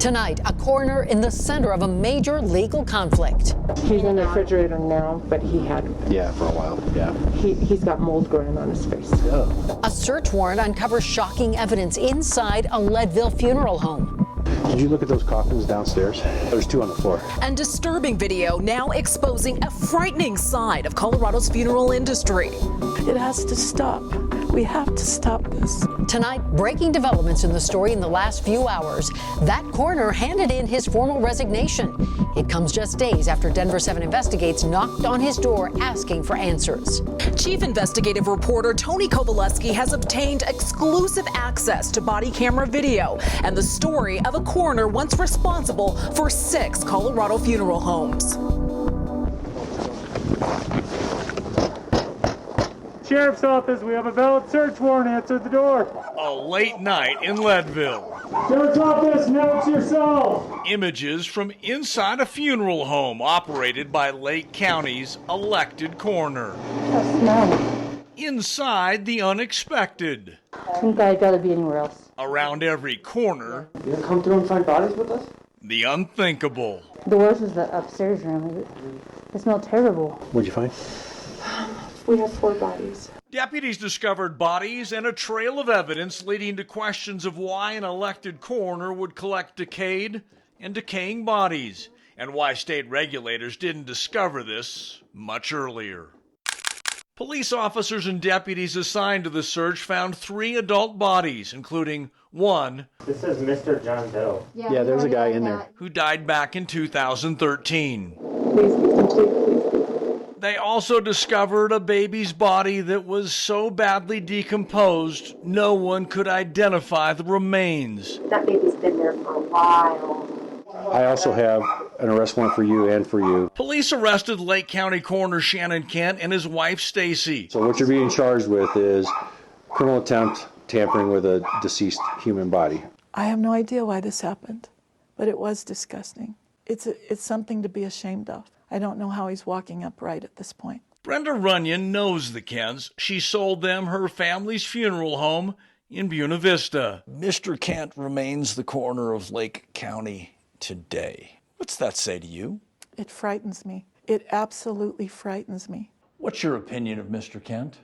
Tonight, a coroner in the center of a major legal conflict. He's in the refrigerator now, but he had... Yeah, for a while, yeah. He's got mold growing on his face. Oh. A search warrant uncovers shocking evidence inside a Leadville funeral home. Did you look at those coffins downstairs? There's 2 on the floor. And disturbing video now exposing a frightening side of Colorado's funeral industry. It has to stop. We have to stop this. Tonight, breaking developments in the story in the last few hours. That coroner handed in his formal resignation. It comes just days after Denver7 Investigates knocked on his door asking for answers. Chief investigative reporter Tony Kovaleski has obtained exclusive access to body camera video and the story of a coroner once responsible for 6 Colorado funeral homes. Sheriff's Office, we have a valid search warrant. Answer the door. A late night in Leadville. Sheriff's Office, announce yourself. Images from inside a funeral home operated by Lake County's elected coroner. Inside the unexpected. I think I gotta be anywhere else. Around every corner. You gonna come through and find bodies with us? The unthinkable. The worst is the upstairs room. It smelled terrible. What'd you find? We have 4 bodies. Deputies discovered bodies and a trail of evidence leading to questions of why an elected coroner would collect decayed and decaying bodies, and why state regulators didn't discover this much earlier. Police officers and deputies assigned to the search found 3 adult bodies, including one. This is Mr. John Doe. Yeah, there's a guy in there. Who died back in 2013. Please, complete. They also discovered a baby's body that was so badly decomposed, no one could identify the remains. That baby's been there for a while. I also have an arrest warrant for you and for you. Police arrested Lake County Coroner Shannon Kent and his wife Stacy. So what you're being charged with is criminal attempt tampering with a deceased human body. I have no idea why this happened, but it was disgusting. It's something to be ashamed of. I don't know how he's walking upright at this point. Brenda Runyon knows the Kents. She sold them her family's funeral home in Buena Vista. Mr. Kent remains the coroner of Lake County today. What's that say to you? It frightens me. It absolutely frightens me. What's your opinion of Mr. Kent?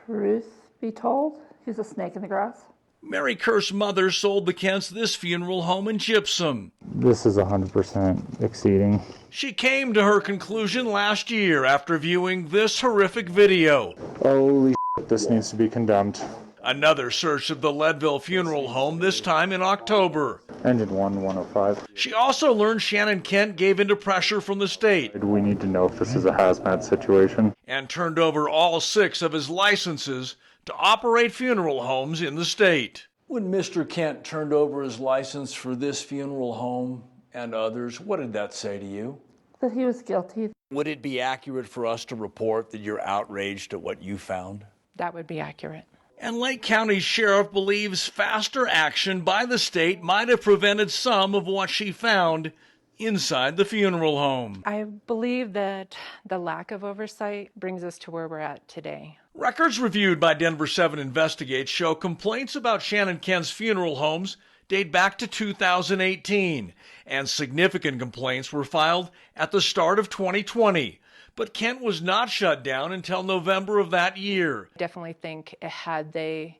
Truth be told, he's a snake in the grass. Mary Kerr's mother sold the Kents this funeral home in Gypsum. This is 100% exceeding. She came to her conclusion last year after viewing this horrific video. Holy shit, this needs to be condemned. Another search of the Leadville funeral home, this time in October. Engine 105. She also learned Shannon Kent gave into pressure from the state. We need to know if this is a hazmat situation. And turned over all 6 of his licenses to operate funeral homes in the state. When Mr. Kent turned over his license for this funeral home and others, what did that say to you? That he was guilty. Would it be accurate for us to report that you're outraged at what you found? That would be accurate. And Lake County Sheriff believes faster action by the state might have prevented some of what she found inside the funeral home. I believe that the lack of oversight brings us to where we're at today. Records reviewed by Denver7 Investigates show complaints about Shannon Kent's funeral homes date back to 2018, and significant complaints were filed at the start of 2020. But Kent was not shut down until November of that year. I definitely think had they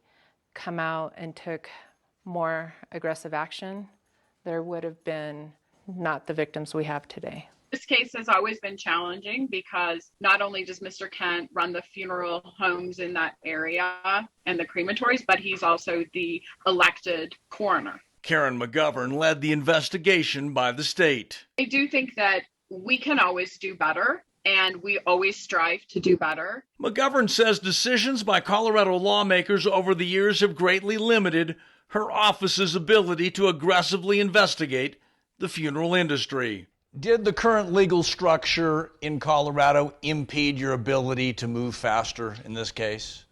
come out and took more aggressive action, there would have been not the victims we have today. This case has always been challenging because not only does Mr. Kent run the funeral homes in that area and the crematories, but he's also the elected coroner. Karen McGovern led the investigation by the state. I do think that we can always do better, and we always strive to do better. McGovern says decisions by Colorado lawmakers over the years have greatly limited her office's ability to aggressively investigate the funeral industry. Did the current legal structure in Colorado impede your ability to move faster in this case?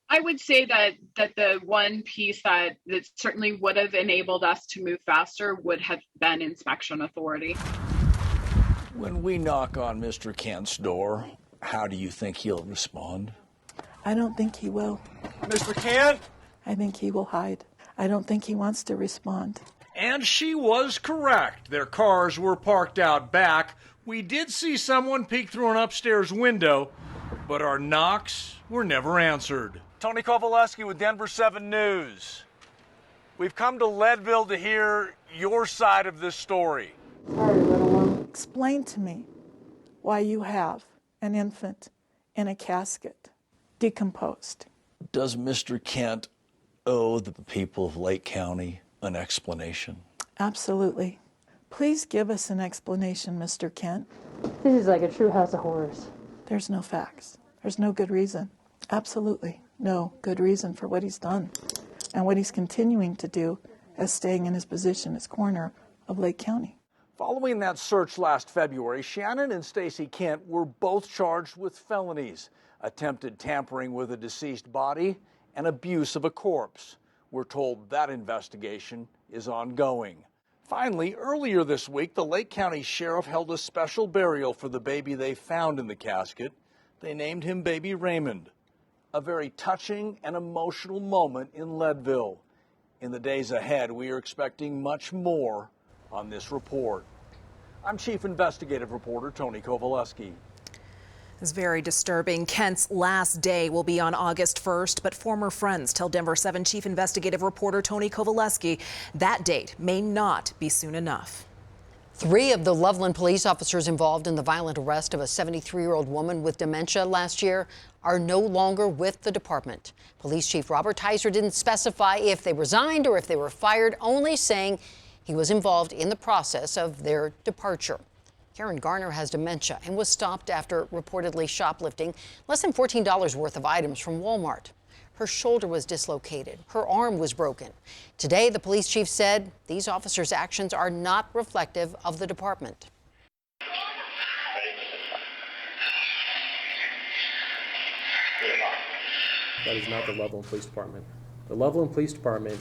I would say that the one piece that certainly would have enabled us to move faster would have been inspection authority. When we knock on Mr. Kent's door, how do you think he'll respond? I don't think he will. Mr. Kent? I think he will hide. I don't think he wants to respond. And she was correct. Their cars were parked out back. We did see someone peek through an upstairs window, but our knocks were never answered. Tony Kovaleski with Denver7 News. We've come to Leadville to hear your side of this story. Explain to me why you have an infant in a casket, decomposed. Does Mr. Kent owe the people of Lake County an explanation? Absolutely. Please give us an explanation, Mr. Kent. This is like a true house of horrors. There's no facts. There's no good reason. Absolutely no good reason for what he's done and what he's continuing to do as staying in his position as coroner of Lake County. Following that search last February, Shannon and Stacy Kent were both charged with felonies: attempted tampering with a deceased body and abuse of a corpse. We're told that investigation is ongoing. Finally, earlier this week, the Lake County Sheriff held a special burial for the baby they found in the casket. They named him Baby Raymond. A very touching and emotional moment in Leadville. In the days ahead, we are expecting much more on this report. I'm Chief Investigative Reporter Tony Kovaleski. It's very disturbing. Kent's last day will be on August 1st, but former friends tell Denver7 Chief Investigative Reporter Tony Kovaleski that date may not be soon enough. 3 of the Loveland police officers involved in the violent arrest of a 73-year-old woman with dementia last year are no longer with the department. Police Chief Robert Tizer didn't specify if they resigned or if they were fired, only saying he was involved in the process of their departure. Karen Garner has dementia and was stopped after reportedly shoplifting less than $14 worth of items from Walmart. Her shoulder was dislocated. Her arm was broken. Today, the police chief said these officers' actions are not reflective of the department. That is not the Loveland Police Department. The Loveland Police Department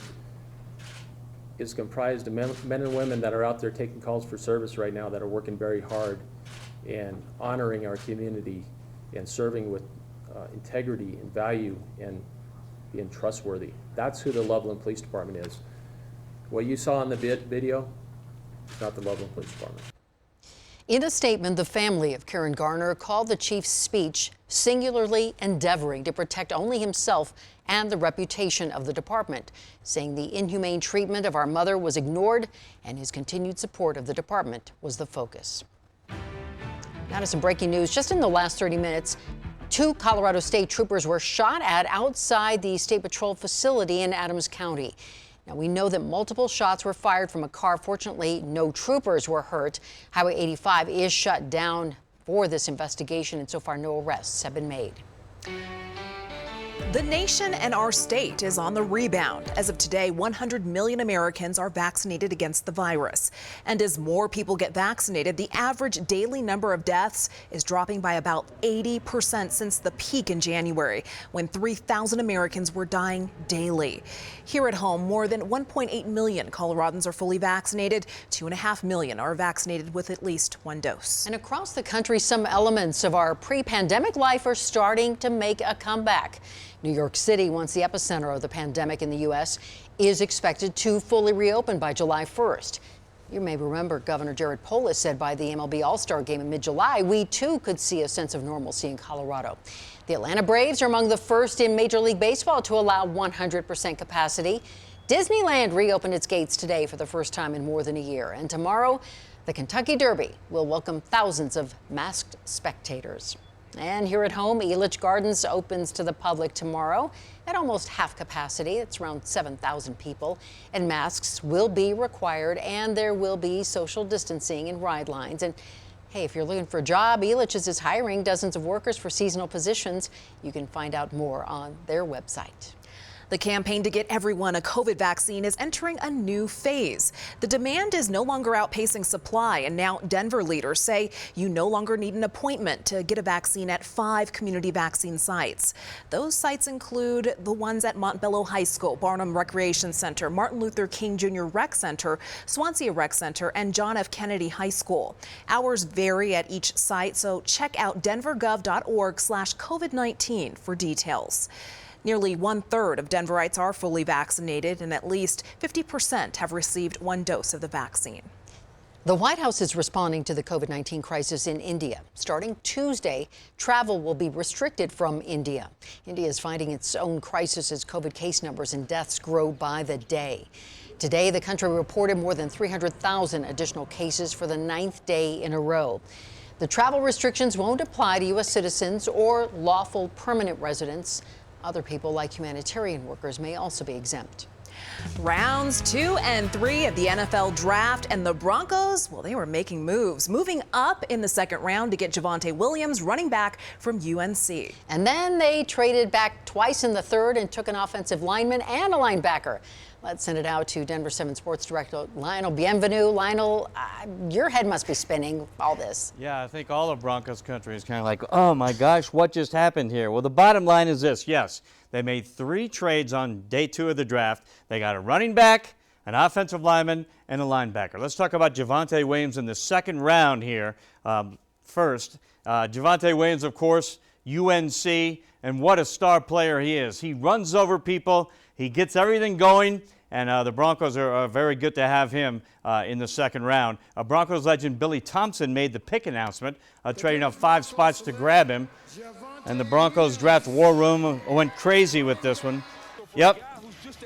is comprised of men and women that are out there taking calls for service right now, that are working very hard and honoring our community and serving with integrity and value and being trustworthy. That's who the Loveland Police Department is. What you saw in the video is not the Loveland Police Department. In a statement, the family of Karen Garner called the chief's speech singularly endeavoring to protect only himself and the reputation of the department, saying the inhumane treatment of our mother was ignored and his continued support of the department was the focus. Now to some breaking news. Just in the last 30 minutes, 2 Colorado State troopers were shot at outside the State Patrol facility in Adams County. Now, we know that multiple shots were fired from a car. Fortunately, no troopers were hurt. Highway 85 is shut down for this investigation, and so far no arrests have been made. The nation and our state is on the rebound. As of today, 100 million Americans are vaccinated against the virus. And as more people get vaccinated, the average daily number of deaths is dropping by about 80% since the peak in January, when 3,000 Americans were dying daily. Here at home, more than 1.8 million Coloradans are fully vaccinated. 2.5 million are vaccinated with at least 1 dose. And across the country, some elements of our pre-pandemic life are starting to make a comeback. New York City, once the epicenter of the pandemic in the U.S., is expected to fully reopen by July 1st. You may remember Governor Jared Polis said by the MLB All-Star Game in mid-July, we too could see a sense of normalcy in Colorado. The Atlanta Braves are among the first in Major League Baseball to allow 100% capacity. Disneyland reopened its gates today for the first time in more than a year. And tomorrow, the Kentucky Derby will welcome thousands of masked spectators. And here at home, Elitch Gardens opens to the public tomorrow at almost half capacity. It's around 7,000 people. And masks will be required, and there will be social distancing and ride lines. And hey, if you're looking for a job, Elitch's is hiring dozens of workers for seasonal positions. You can find out more on their website. The campaign to get everyone a COVID vaccine is entering a new phase. The demand is no longer outpacing supply, and now Denver leaders say you no longer need an appointment to get a vaccine at 5 community vaccine sites. Those sites include the ones at Montbello High School, Barnum Recreation Center, Martin Luther King Jr. Rec Center, Swansea Rec Center, and John F. Kennedy High School. Hours vary at each site, so check out denvergov.org/COVID-19 for details. Nearly 1/3 of Denverites are fully vaccinated, and at least 50% have received one dose of the vaccine. The White House is responding to the COVID-19 crisis in India. Starting Tuesday, travel will be restricted from India. India is fighting its own crisis as COVID case numbers and deaths grow by the day. Today, the country reported more than 300,000 additional cases for the 9th day in a row. The travel restrictions won't apply to U.S. citizens or lawful permanent residents. Other people, like humanitarian workers, may also be exempt. Rounds 2 and 3 of the NFL draft, and the Broncos, well, they were making moves, moving up in the second round to get Javonte Williams, running back from UNC. And then they traded back twice in the third and took an offensive lineman and a linebacker. Let's send it out to Denver7 Sports Director Lionel Bienvenu. Lionel, your head must be spinning all this. Yeah, I think all of Broncos country is kind of like, oh my gosh, what just happened here? Well, the bottom line is this. Yes, they made 3 trades on day 2 of the draft. They got a running back, an offensive lineman, and a linebacker. Let's talk about Javonte Williams in the second round here. First, Javonte Williams, of course, UNC, and what a star player he is. He runs over people. He gets everything going. And the Broncos are very good to have him in the second round. Broncos legend Billy Thompson made the pick announcement, trading up 5 spots to grab him. And the Broncos draft war room went crazy with this one. Yep,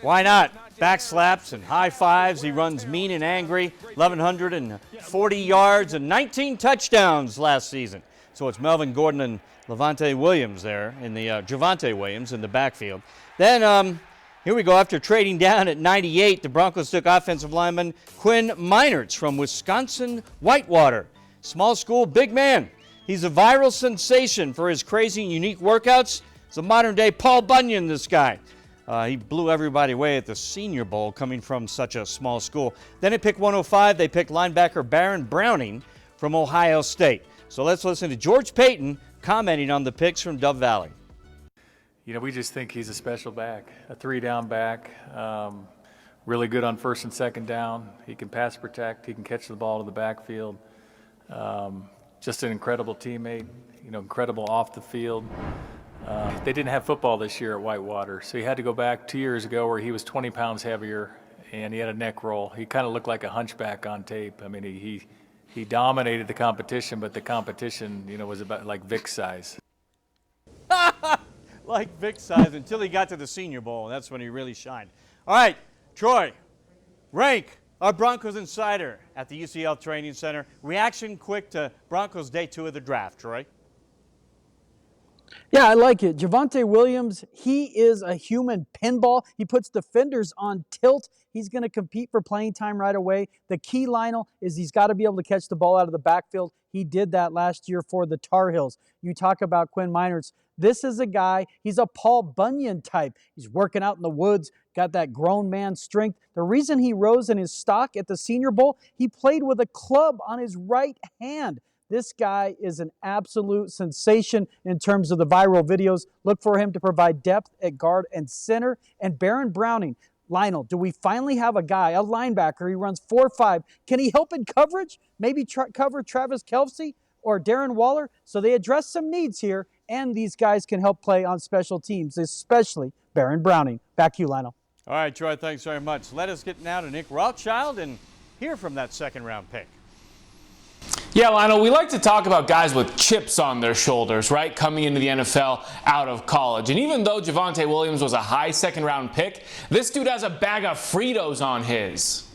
why not? Back slaps and high fives. He runs mean and angry. 1,140 yards and 19 touchdowns last season. So it's Melvin Gordon and Javonte Williams there in the Javonte Williams in the backfield. Then here we go. After trading down at 98, the Broncos took offensive lineman Quinn Meinerz from Wisconsin Whitewater. Small school, big man. He's a viral sensation for his crazy and unique workouts. He's a modern-day Paul Bunyan, this guy. He blew everybody away at the Senior Bowl coming from such a small school. Then at pick 105, they picked linebacker Baron Browning from Ohio State. So let's listen to George Payton commenting on the picks from Dove Valley. You know, we just think he's a special back, a 3-down back, really good on first and second down. He can pass protect, he can catch the ball to the backfield. Just an incredible teammate, you know, incredible off the field. They didn't have football this year at Whitewater, so he had to go back 2 years ago where he was 20 pounds heavier and he had a neck roll. He kind of looked like a hunchback on tape. I mean, he dominated the competition, but the competition, you know, was about like Vic size. Like Vic size until he got to the Senior Bowl, and that's when he really shined. All right, Troy, rank our Broncos insider at the UCL Training Center. Reaction quick to Broncos day 2 of the draft, Troy. Yeah, I like it. Javonte Williams, he is a human pinball. He puts defenders on tilt. He's going to compete for playing time right away. The key, Lionel, is he's got to be able to catch the ball out of the backfield. He did that last year for the Tar Heels. You talk about Quinn Meinerz. This is a guy, he's a Paul Bunyan type. He's working out in the woods, got that grown man strength. The reason he rose in his stock at the Senior Bowl, he played with a club on his right hand. This guy is an absolute sensation in terms of the viral videos. Look for him to provide depth at guard and center. And Baron Browning, Lionel, do we finally have a guy, a linebacker? He runs 4.5. Can he help in coverage? Maybe cover Travis Kelce or Darren Waller? So they address some needs here, and these guys can help play on special teams, especially Baron Browning. Back to you, Lionel. All right, Troy, thanks very much. Let us get now to Nick Rothschild and hear from that second-round pick. Yeah, Lionel, we like to talk about guys with chips on their shoulders, right, coming into the NFL out of college. And even though Javonte Williams was a high second-round pick, this dude has a bag of Fritos on his.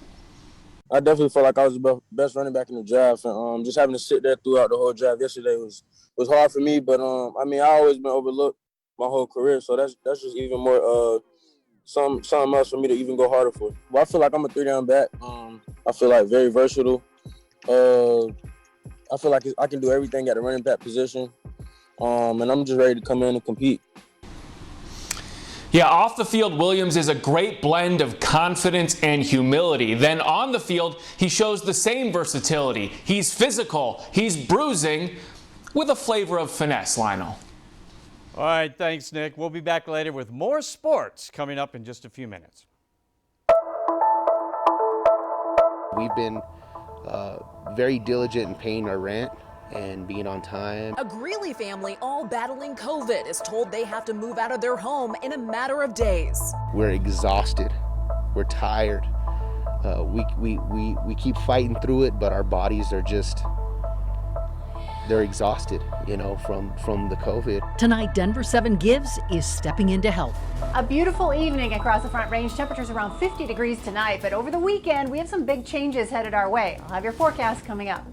I definitely felt like I was the best running back in the draft. And just having to sit there throughout the whole draft yesterday was hard for me. But, I mean, I always been overlooked my whole career, so that's just even more something else for me to even go harder for. Well, I feel like I'm a 3-down back. I feel like very versatile. I feel like I can do everything at the running back position, and I'm just ready to come in and compete. Yeah, off the field, Williams is a great blend of confidence and humility. Then on the field, he shows the same versatility. He's physical, he's bruising, with a flavor of finesse, Lionel. All right, thanks, Nick. We'll be back later with more sports coming up in just a few minutes. We've been very diligent in paying our rent, and being on time. A Greeley family, all battling COVID, is told they have to move out of their home in a matter of days. We're exhausted. We're tired. We keep fighting through it, but our bodies are just, they're exhausted, you know, from the COVID. Tonight, Denver7 Gives is stepping in to help. A beautiful evening across the Front Range. Temperatures around 50 degrees tonight, but over the weekend, we have some big changes headed our way. I'll have your forecast coming up.